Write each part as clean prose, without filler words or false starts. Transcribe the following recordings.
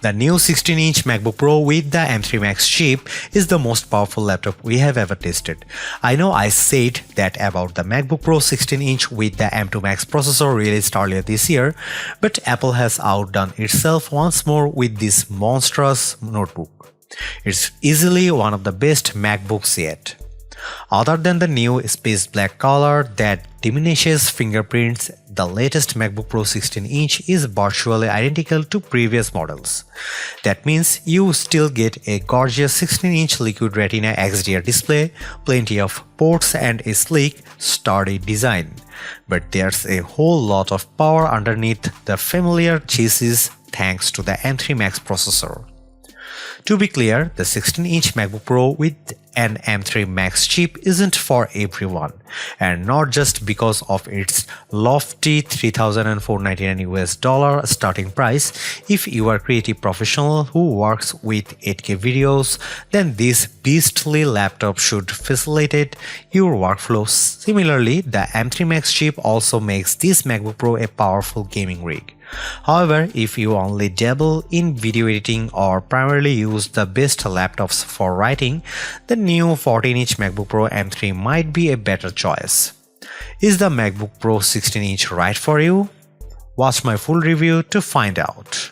The new 16-inch MacBook Pro with the M3 Max chip is the most powerful laptop we have ever tested. I know I said that about the MacBook Pro 16-inch with the M2 Max processor released earlier this year, but Apple has outdone itself once more with this monstrous notebook. It's easily one of the best MacBooks yet. Other than the new space black color that diminishes fingerprints, the latest MacBook Pro 16-inch is virtually identical to previous models. That means you still get a gorgeous 16-inch Liquid Retina XDR display, plenty of ports and a sleek, sturdy design. But there's a whole lot of power underneath the familiar chassis thanks to the M3 Max processor. To be clear, the 16-inch MacBook Pro with an M3 Max chip isn't for everyone, and not just because of its lofty $3,499 starting price. If you are a creative professional who works with 8K videos, then this beastly laptop should facilitate your workflow. Similarly, the M3 Max chip also makes this MacBook Pro a powerful gaming rig. However, if you only dabble in video editing or primarily use the best laptops for writing, the new 14-inch MacBook Pro M3 might be a better choice. Is the MacBook Pro 16-inch right for you? Watch my full review to find out.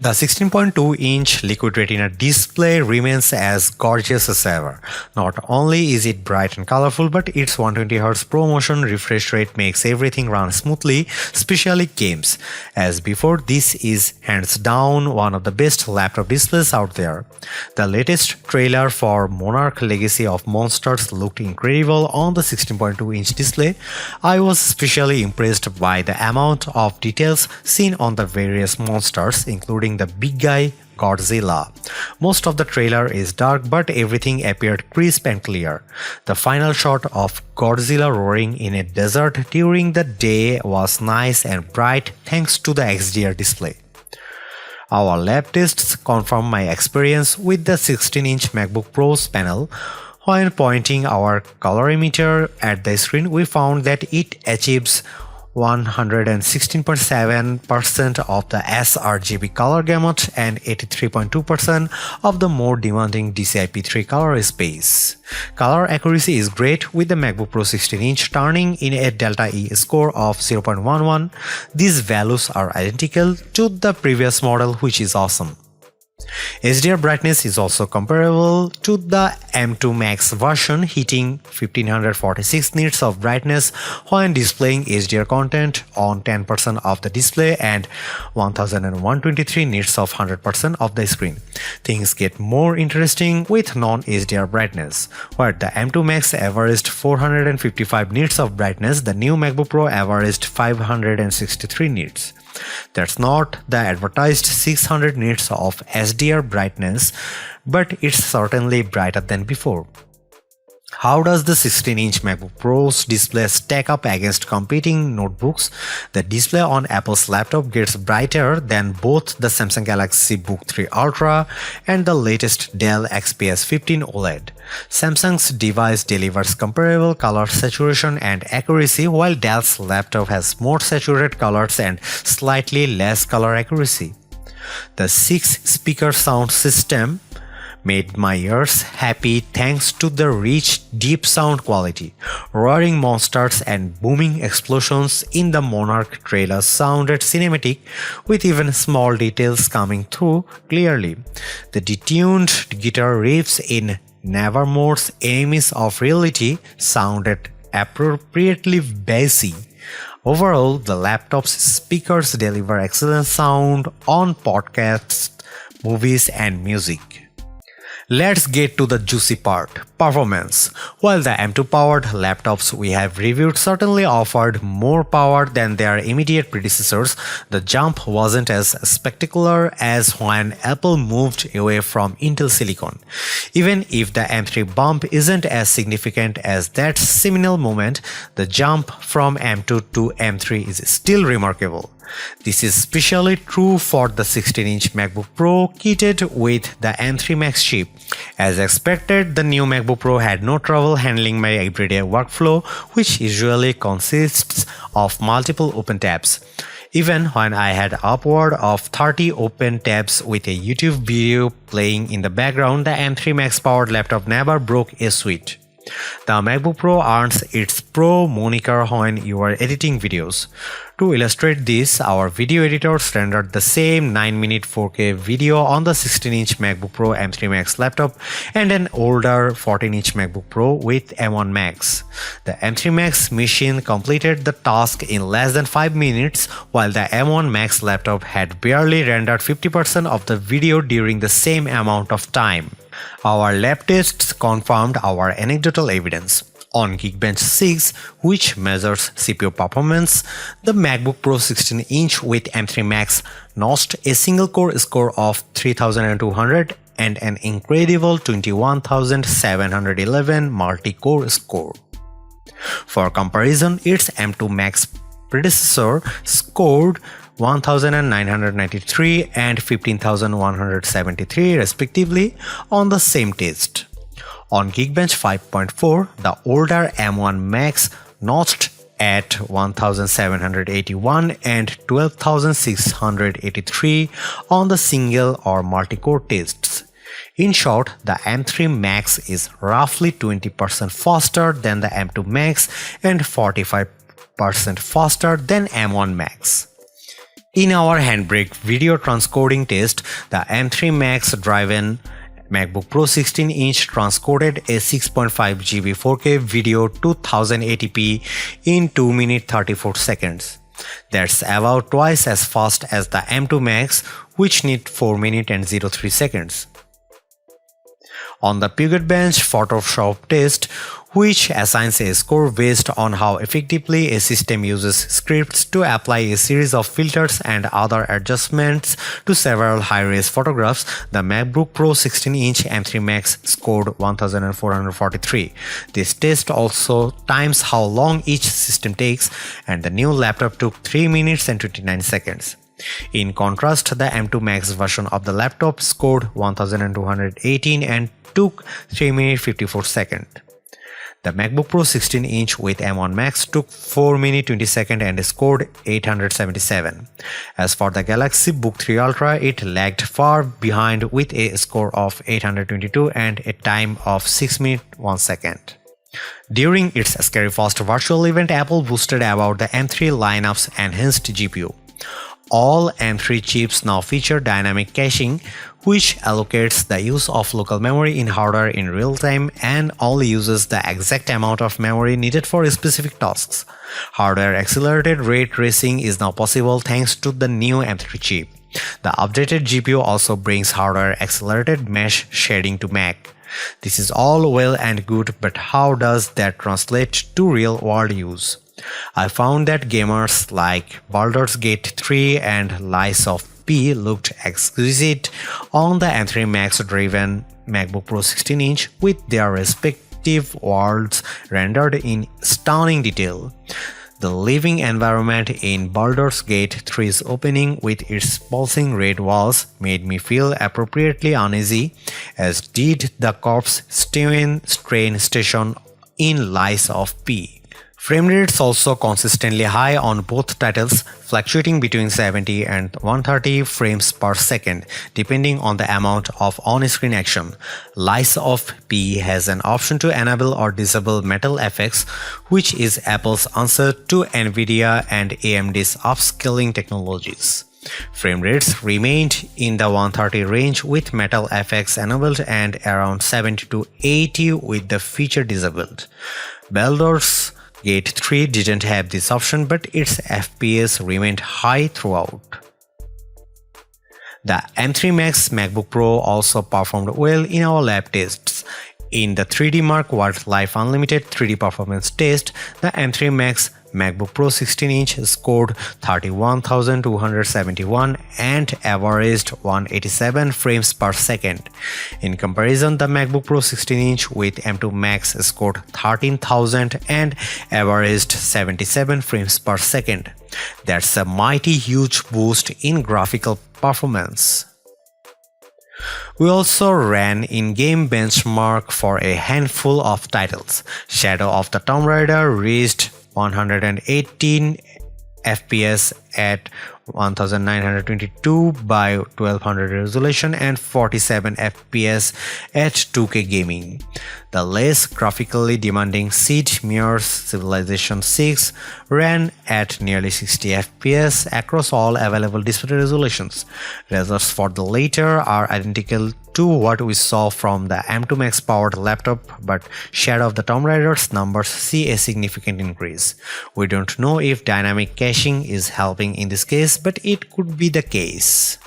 The 16.2-inch Liquid Retina display remains as gorgeous as ever. Not only is it bright and colorful, but its 120Hz ProMotion refresh rate makes everything run smoothly, especially games. As before, this is hands down one of the best laptop displays out there. The latest trailer for Monarch Legacy of Monsters looked incredible on the 16.2-inch display. I was especially impressed by the amount of details seen on the various monsters, including the big guy Godzilla. Most of the trailer is dark, but everything appeared crisp and clear. The final shot of Godzilla roaring in a desert during the day was nice and bright thanks to the XDR display. Our lab tests confirm my experience with the 16-inch MacBook Pro's panel. When pointing our colorimeter at the screen, we found that it achieves 116.7% of the sRGB color gamut and 83.2% of the more demanding DCI-P3 color space. Color accuracy is great, with the MacBook Pro 16-inch turning in a Delta E score of 0.11. These values are identical to the previous model, which is awesome. HDR brightness is also comparable to the M2 Max version, hitting 1546 nits of brightness when displaying HDR content on 10% of the display and 1123 nits of 100% of the screen. Things get more interesting with non-HDR brightness. Where the M2 Max averaged 455 nits of brightness, the new MacBook Pro averaged 563 nits. That's not the advertised 600 nits of HDR brightness, but it's certainly brighter than before. How does the 16-inch MacBook Pro's display stack up against competing notebooks? The display on Apple's laptop gets brighter than both the Samsung Galaxy Book 3 Ultra and the latest Dell XPS 15 OLED. Samsung's device delivers comparable color saturation and accuracy, while Dell's laptop has more saturated colors and slightly less color accuracy. The 6-speaker sound system made my ears happy thanks to the rich, deep sound quality. Roaring monsters and booming explosions in the Monarch trailer sounded cinematic, with even small details coming through clearly. The detuned guitar riffs in Nevermore's Enemies of Reality sounded appropriately bassy. Overall, the laptop's speakers deliver excellent sound on podcasts, movies, and music. Let's get to the juicy part, performance. While the M2 powered laptops we have reviewed certainly offered more power than their immediate predecessors, the jump wasn't as spectacular as when Apple moved away from Intel Silicon. Even if the M3 bump isn't as significant as that seminal moment, the jump from M2 to M3 is still remarkable. This is especially true for the 16-inch MacBook Pro kitted with the M3 Max chip. As expected, the new MacBook Pro had no trouble handling my everyday workflow, which usually consists of multiple open tabs. Even when I had upward of 30 open tabs with a YouTube video playing in the background, the M3 Max powered laptop never broke a sweat. The MacBook Pro earns its Pro moniker when you are editing videos. To illustrate this, our video editors rendered the same 9-minute 4K video on the 16-inch MacBook Pro M3 Max laptop and an older 14-inch MacBook Pro with M1 Max. The M3 Max machine completed the task in less than 5 minutes, while the M1 Max laptop had barely rendered 50% of the video during the same amount of time. Our lab tests confirmed our anecdotal evidence. On Geekbench 6, which measures CPU performance, the MacBook Pro 16-inch with M3 Max notched a single-core score of 3200 and an incredible 21711 multi-core score. For comparison, its M2 Max predecessor scored 1993 and 15173 respectively on the same test. On Geekbench 5.4, the older M1 Max notched at 1781 and 12683 on the single or multi-core tests. In short, the M3 Max is roughly 20% faster than the M2 Max and 45% faster than M1 Max. In our Handbrake video transcoding test, the M3 Max driven MacBook Pro 16-inch transcoded a 6.5 GB 4K video to 1080p in 2 minutes 34 seconds. That's about twice as fast as the M2 Max, which need 4 minutes and 03 seconds. On the Geekbench Photoshop test, which assigns a score based on how effectively a system uses scripts to apply a series of filters and other adjustments to several high-res photographs, the MacBook Pro 16-inch M3 Max scored 1443. This test also times how long each system takes, and the new laptop took 3 minutes and 29 seconds. In contrast, the M2 Max version of the laptop scored 1218 and took 3 minutes 54 seconds. The MacBook Pro 16-inch with M1 Max took 4 minutes 20 seconds and scored 877. As for the Galaxy Book 3 Ultra, it lagged far behind with a score of 822 and a time of 6 minutes 1 second. During its Scary Fast virtual event, Apple boasted about the M3 lineup's enhanced GPU. All M3 chips now feature dynamic caching, which allocates the use of local memory in hardware in real time and only uses the exact amount of memory needed for specific tasks. Hardware accelerated ray tracing is now possible thanks to the new M3 chip. The updated GPU also brings hardware accelerated mesh shading to Mac. This is all well and good, but how does that translate to real-world use? I found that gamers like Baldur's Gate 3 and Lies of P looked exquisite on the M3 Max-driven MacBook Pro 16-inch with their respective worlds rendered in stunning detail. The living environment in Baldur's Gate 3's opening with its pulsing red walls made me feel appropriately uneasy, as did the corpse-strewn train station in Lies of P. Frame rates also consistently high on both titles, fluctuating between 70 and 130 frames per second, depending on the amount of on-screen action. Lies of P has an option to enable or disable metal effects, which is Apple's answer to Nvidia and AMD's upscaling technologies. Frame rates remained in the 130 range with metal effects enabled and around 70 to 80 with the feature disabled. Baldur's Gate 3 didn't have this option, but its FPS remained high throughout. The M3 Max MacBook Pro also performed well in our lab tests. In the 3D Mark Wildlife Unlimited 3D Performance test, the M3 Max MacBook Pro 16-inch scored 31,271 and averaged 187 frames per second. In comparison, the MacBook Pro 16-inch with M2 Max scored 13,000 and averaged 77 frames per second. That's a mighty huge boost in graphical performance. We also ran in-game benchmark for a handful of titles. Shadow of the Tomb Raider reached 118 FPS at 1922 by 1200 resolution and 47 FPS at 2K gaming. The less graphically demanding Sid Meier's Civilization 6 ran at nearly 60 FPS across all available display resolutions. Results for the latter are identical to what we saw from the M2 Max powered laptop, but Shadow of the Tomb Raider's numbers see a significant increase. We don't know if dynamic caching is helping in this case, but it could be the case.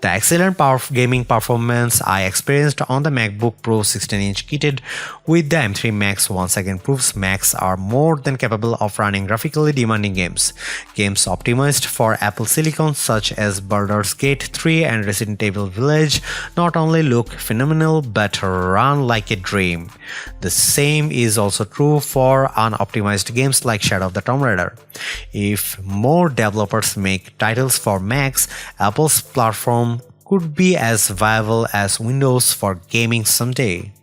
The excellent gaming performance I experienced on the MacBook Pro 16-inch kitted with the M3 Max once again proves Macs are more than capable of running graphically demanding games. Games optimized for Apple Silicon such as Baldur's Gate 3 and Resident Evil Village not only look phenomenal but run like a dream. The same is also true for unoptimized games like Shadow of the Tomb Raider. If more developers make titles for Macs, Apple's platform could be as viable as Windows for gaming someday.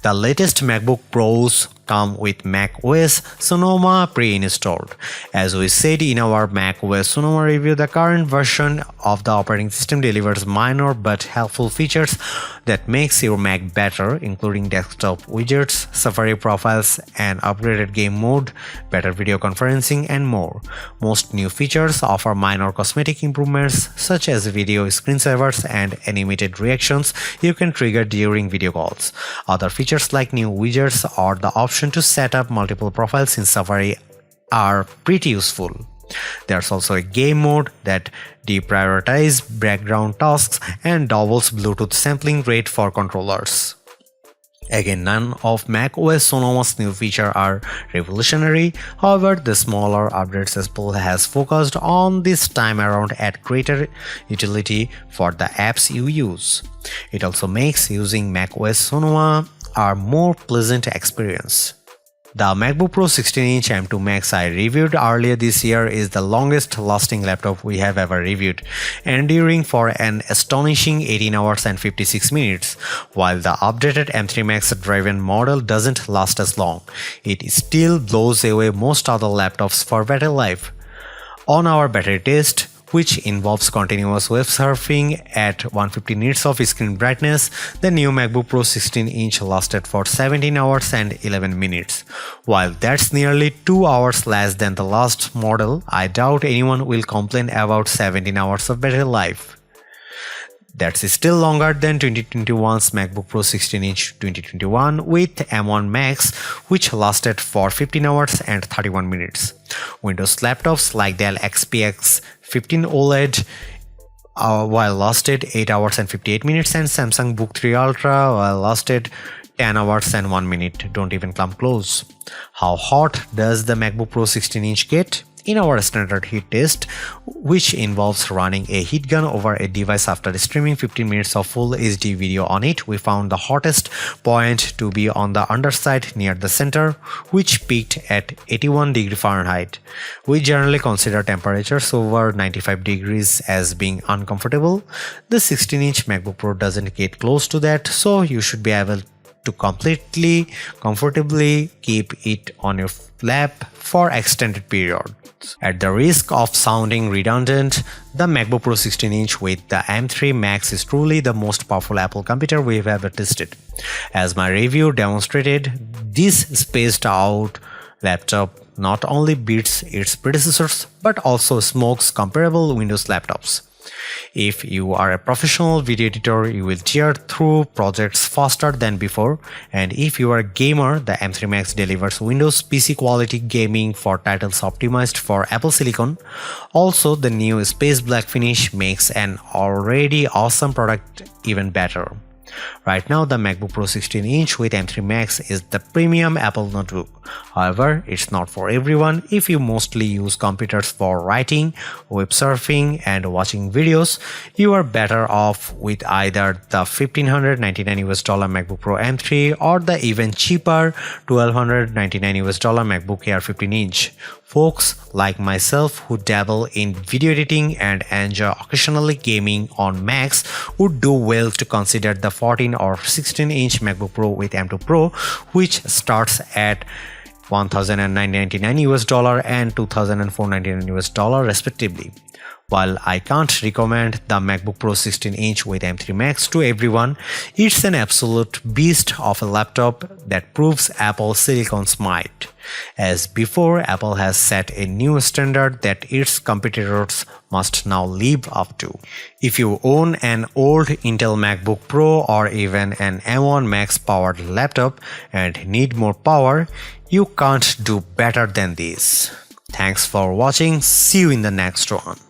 The latest MacBook Pros come with macOS Sonoma pre-installed. As we said in our macOS Sonoma review, the current version of the operating system delivers minor but helpful features that makes your Mac better, including desktop widgets, Safari profiles, an upgraded game mode, better video conferencing, and more. Most new features offer minor cosmetic improvements such as video screensavers and animated reactions you can trigger during video calls. Other features like new widgets or the option to set up multiple profiles in Safari are pretty useful. There's also a game mode that deprioritizes background tasks and doubles Bluetooth sampling rate for controllers. Again, none of macOS Sonoma's new features are revolutionary. However, the smaller updates Apple has focused on this time around add greater utility for the apps you use. It also makes using macOS Sonoma a more pleasant experience. The MacBook Pro 16-inch M2 Max I reviewed earlier this year is the longest lasting laptop we have ever reviewed, enduring for an astonishing 18 hours and 56 minutes. While the updated M3 Max driven model doesn't last as long, it still blows away most other laptops for battery life. On our battery test, which involves continuous web surfing at 150 nits of screen brightness, the new MacBook Pro 16-inch lasted for 17 hours and 11 minutes. While that's nearly 2 hours less than the last model, I doubt anyone will complain about 17 hours of battery life. That's still longer than 2021's MacBook Pro 16-inch 2021 with M1 Max, which lasted for 15 hours and 31 minutes. Windows laptops like Dell XPS 15 OLED while lasted 8 hours and 58 minutes, and Samsung Book 3 Ultra while lasted 10 hours and 1 minute don't even come close. How hot does the MacBook Pro 16-inch get? In our standard heat test, which involves running a heat gun over a device after streaming 15 minutes of full HD video on it, we found the hottest point to be on the underside near the center, which peaked at 81 degrees Fahrenheit. We generally consider temperatures over 95 degrees as being uncomfortable. The 16-inch MacBook Pro doesn't get close to that, so you should be able to comfortably keep it on your lap for extended periods. At the risk of sounding redundant, the MacBook Pro 16-inch with the M3 Max is truly the most powerful Apple computer we've ever tested. As my review demonstrated, this spaced out laptop not only beats its predecessors but also smokes comparable Windows laptops. If you are a professional video editor, you will tear through projects faster than before, and if you are a gamer, the M3 Max delivers Windows PC quality gaming for titles optimized for Apple Silicon. Also, the new space black finish makes an already awesome product even better. Right now, the MacBook Pro 16-inch with M3 Max is the premium Apple notebook. However, it's not for everyone. If you mostly use computers for writing, web surfing, and watching videos, you are better off with either the $1,599 MacBook Pro M3 or the even cheaper $1,299 MacBook Air 15-inch. Folks like myself who dabble in video editing and enjoy occasionally gaming on Macs would do well to consider the 14 or 16-inch MacBook Pro with M2 Pro, which starts at $1,999 US and $2,499 US respectively. While I can't recommend the MacBook Pro 16-inch with M3 Max to everyone, it's an absolute beast of a laptop that proves Apple's silicon smite. As before, Apple has set a new standard that its competitors must now live up to. If you own an old Intel MacBook Pro or even an M1 Max powered laptop and need more power, you can't do better than this. Thanks for watching. See you in the next one.